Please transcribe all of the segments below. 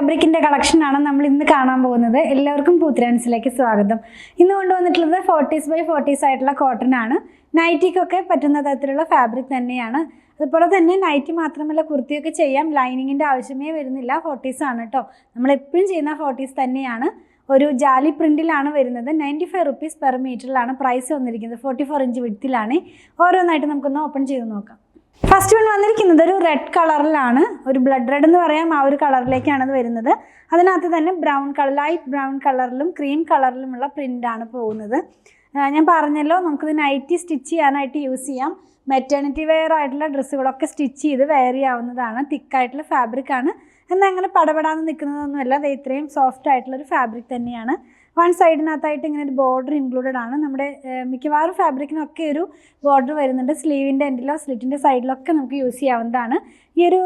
ഫാബ്രിക്കിന്റെ collection ആണ് നമ്മൾ ഇന്ന് കാണാൻ പോകുന്നത്. എല്ലാവർക്കും പൂത്തിരാൻസിലേക്ക് സ്വാഗതം. ഇന്ന് കൊണ്ടുവന്നിട്ടുള്ളത് 40s by 40s ആയിട്ടുള്ള കോട്ടൺ ആണ്. നൈറ്റിക്കൊക്കെ പറ്റുന്ന തരത്തിലുള്ള ഫാബ്രിക് തന്നെയാണ്. അതുപോലെ തന്നെ നൈറ്റി മാത്രമല്ല കുർത്തിയൊക്കെ ചെയ്യാം. ലൈനിങ്ങിന്റെ ആവശ്യമേ വരുന്നില്ല. 40s ആണ് കേട്ടോ. നമ്മൾ എപ്പോഴും ചെയ്യുന്ന 40s തന്നെയാണ്. ഒരു ജാലി പ്രിന്റിലാണ് വരുന്നത്. 95 rupees പെർ മീറ്ററിലാണ് പ്രൈസ് വന്നിരിക്കുന്നത്. 44 ഇഞ്ച് വിഡ്ത്തിലാണ്. ഓരോന്നായിട്ട് നമുക്കൊന്ന് ഓപ്പൺ ചെയ്ത് നോക്കാം. ഫസ്റ്റ് വൺ വന്നിരിക്കുന്നത് ഒരു റെഡ് കളറിലാണ്. ഒരു ബ്ലഡ് റെഡ് എന്ന് പറയാം, ആ ഒരു കളറിലേക്കാണ് അത് വരുന്നത്. അതിനകത്ത് തന്നെ ബ്രൗൺ കളർ, ലൈറ്റ് ബ്രൗൺ കളറിലും ക്രീം കളറിലുമുള്ള പ്രിൻ്റാണ് പോകുന്നത്. ഞാൻ പറഞ്ഞല്ലോ, നമുക്കിത് നൈറ്റി സ്റ്റിച്ച് ചെയ്യാനായിട്ട് യൂസ് ചെയ്യാം. മെറ്റേണിറ്റി വെയർ ആയിട്ടുള്ള ഡ്രസ്സുകളൊക്കെ സ്റ്റിച്ച് ചെയ്ത് വെയർ ചെയ്യാവുന്നതാണ്. തിക്കായിട്ടുള്ള ഫാബ്രിക് ആണ്. എന്നാൽ അങ്ങനെ പടപെടാന്ന് നിൽക്കുന്നതൊന്നുമല്ല. അത് ഇത്രയും സോഫ്റ്റ് ആയിട്ടുള്ളൊരു ഫാബ്രിക് തന്നെയാണ്. വൺ സൈഡിനകത്തായിട്ട് ഇങ്ങനെ ഒരു ബോർഡർ ഇൻക്ലൂഡഡ് ആണ്. നമ്മുടെ മിക്കവാറും ഫാബ്രിക്കിനൊക്കെ ഒരു ബോർഡർ വരുന്നുണ്ട്. സ്ലീവിൻ്റെ എൻഡിലോ സ്ലിറ്റിൻ്റെ സൈഡിലൊക്കെ നമുക്ക് യൂസ് ചെയ്യാവുന്നതാണ്. ഈ ഒരു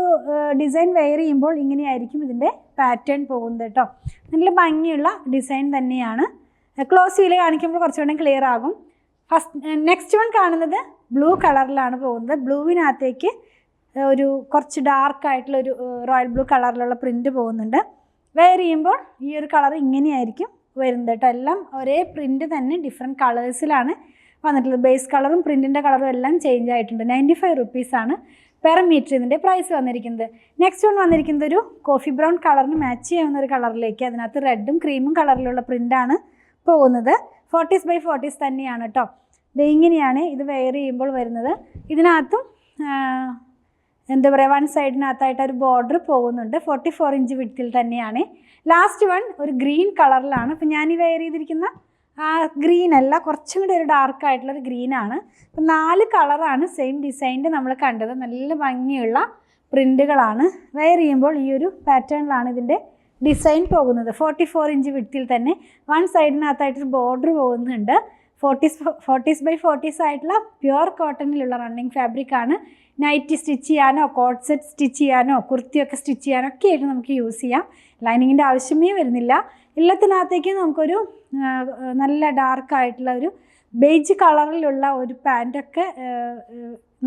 ഡിസൈൻ വെയർ ചെയ്യുമ്പോൾ ഇങ്ങനെയായിരിക്കും ഇതിൻ്റെ പാറ്റേൺ പോകുന്നത് കേട്ടോ. നല്ല ഭംഗിയുള്ള ഡിസൈൻ തന്നെയാണ്. ക്ലോസ് വ്യൂ കാണിക്കുമ്പോൾ കുറച്ചുകൂടെ ക്ലിയർ ആകും. നെക്സ്റ്റ് വൺ കാണുന്നത് ബ്ലൂ കളറിലാണ് പോകുന്നത്. ബ്ലൂവിനകത്തേക്ക് ഒരു കുറച്ച് ഡാർക്കായിട്ടുള്ളൊരു റോയൽ ബ്ലൂ കളറിലുള്ള പ്രിൻറ്റ് പോകുന്നുണ്ട്. വെയർ ചെയ്യുമ്പോൾ ഈ ഒരു കളർ ഇങ്ങനെയായിരിക്കും വരുന്നത് കേട്ടോ. എല്ലാം ഒരേ പ്രിൻറ്റ് തന്നെ ഡിഫറെൻറ്റ് കളേഴ്സിലാണ് വന്നിട്ടുള്ളത്. ബേസ് കളറും പ്രിൻറ്റിൻ്റെ കളറും എല്ലാം ചേഞ്ച് ആയിട്ടുണ്ട്. 95 rupees ആണ് പെർ മീറ്റർ ഇതിൻ്റെ പ്രൈസ് വന്നിരിക്കുന്നത്. നെക്സ്റ്റ് വൺ വന്നിരിക്കുന്നത് ഒരു കോഫി ബ്രൗൺ കളറിന് മാച്ച് ചെയ്യാവുന്ന ഒരു കളറിലേക്ക്. അതിനകത്ത് റെഡും ക്രീമും കളറിലുള്ള പ്രിൻ്റാണ് പോകുന്നത്. 40s by 40s തന്നെയാണ് കേട്ടോ. ഇത് ഇങ്ങനെയാണ് ഇത് വെയർ ചെയ്യുമ്പോൾ വരുന്നത്. ഇതിനകത്തും എന്താ പറയുക, വൺ സൈഡിനകത്തായിട്ട് ഒരു ബോർഡർ പോകുന്നുണ്ട്. 44 ഇഞ്ച് വിഡ്ത്തിൽ തന്നെയാണ്. ലാസ്റ്റ് വൺ ഒരു ഗ്രീൻ കളറിലാണ്. അപ്പം ഞാൻ ഈ വെയർ ചെയ്തിരിക്കുന്ന ആ ഗ്രീൻ അല്ല, കുറച്ചും കൂടി ഒരു ഡാർക്കായിട്ടുള്ളൊരു ഗ്രീനാണ്. അപ്പം 4 കളറാണ് സെയിം ഡിസൈനിൽ നമ്മൾ കണ്ടത്. നല്ല ഭംഗിയുള്ള പ്രിൻറ്റുകളാണ്. വെയർ ചെയ്യുമ്പോൾ ഈ ഒരു പാറ്റേണിലാണ് ഇതിൻ്റെ ഡിസൈൻ പോകുന്നത്. 44 ഇഞ്ച് വിഡ്ത്തിൽ തന്നെ വൺ സൈഡിനകത്തായിട്ടൊരു ബോർഡർ പോകുന്നുണ്ട്. 40s by 40s ആയിട്ടുള്ള പ്യുവർ കോട്ടണിലുള്ള റണ്ണിങ് ഫാബ്രിക്കാണ്. നൈറ്റി സ്റ്റിച്ച് ചെയ്യാനോ കോട്ട് സെറ്റ് സ്റ്റിച്ച് ചെയ്യാനോ കുർത്തിയൊക്കെ സ്റ്റിച്ച് ചെയ്യാനോ ഒക്കെ ആയിട്ട് നമുക്ക് യൂസ് ചെയ്യാം. ലൈനിങ്ങിൻ്റെ ആവശ്യമേ വരുന്നില്ല. എല്ലാത്തിനകത്തേക്കും നമുക്കൊരു നല്ല ഡാർക്കായിട്ടുള്ള ഒരു ബേജ് കളറിലുള്ള ഒരു പാൻറ്റൊക്കെ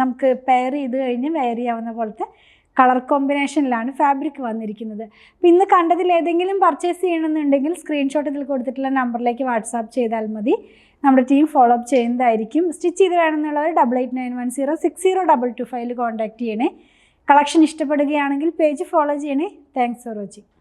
നമുക്ക് പെയർ ചെയ്ത് കഴിഞ്ഞ് വെയർ ചെയ്യാവുന്ന പോലത്തെ കളർ കോമ്പിനേഷനിലാണ് ഫാബ്രിക് വന്നിരിക്കുന്നത്. അപ്പോൾ ഇന്ന് കണ്ടതിൽ ഏതെങ്കിലും പർച്ചേസ് ചെയ്യണമെന്നുണ്ടെങ്കിൽ സ്ക്രീൻഷോട്ട് ഇതിൽ കൊടുത്തിട്ടുള്ള നമ്പറിലേക്ക് വാട്സാപ്പ് ചെയ്താൽ മതി. നമ്മുടെ ടീം ഫോളോ അപ്പ് ചെയ്യുന്നതായിരിക്കും. സ്റ്റിച്ച് ചെയ്ത് വേണമെന്നുള്ളവർ 8891060225 കോൺടാക്റ്റ് ചെയ്യണേ. കളക്ഷൻ ഇഷ്ടപ്പെടുകയാണെങ്കിൽ പേജ് ഫോളോ ചെയ്യണേ. Thanks for watching.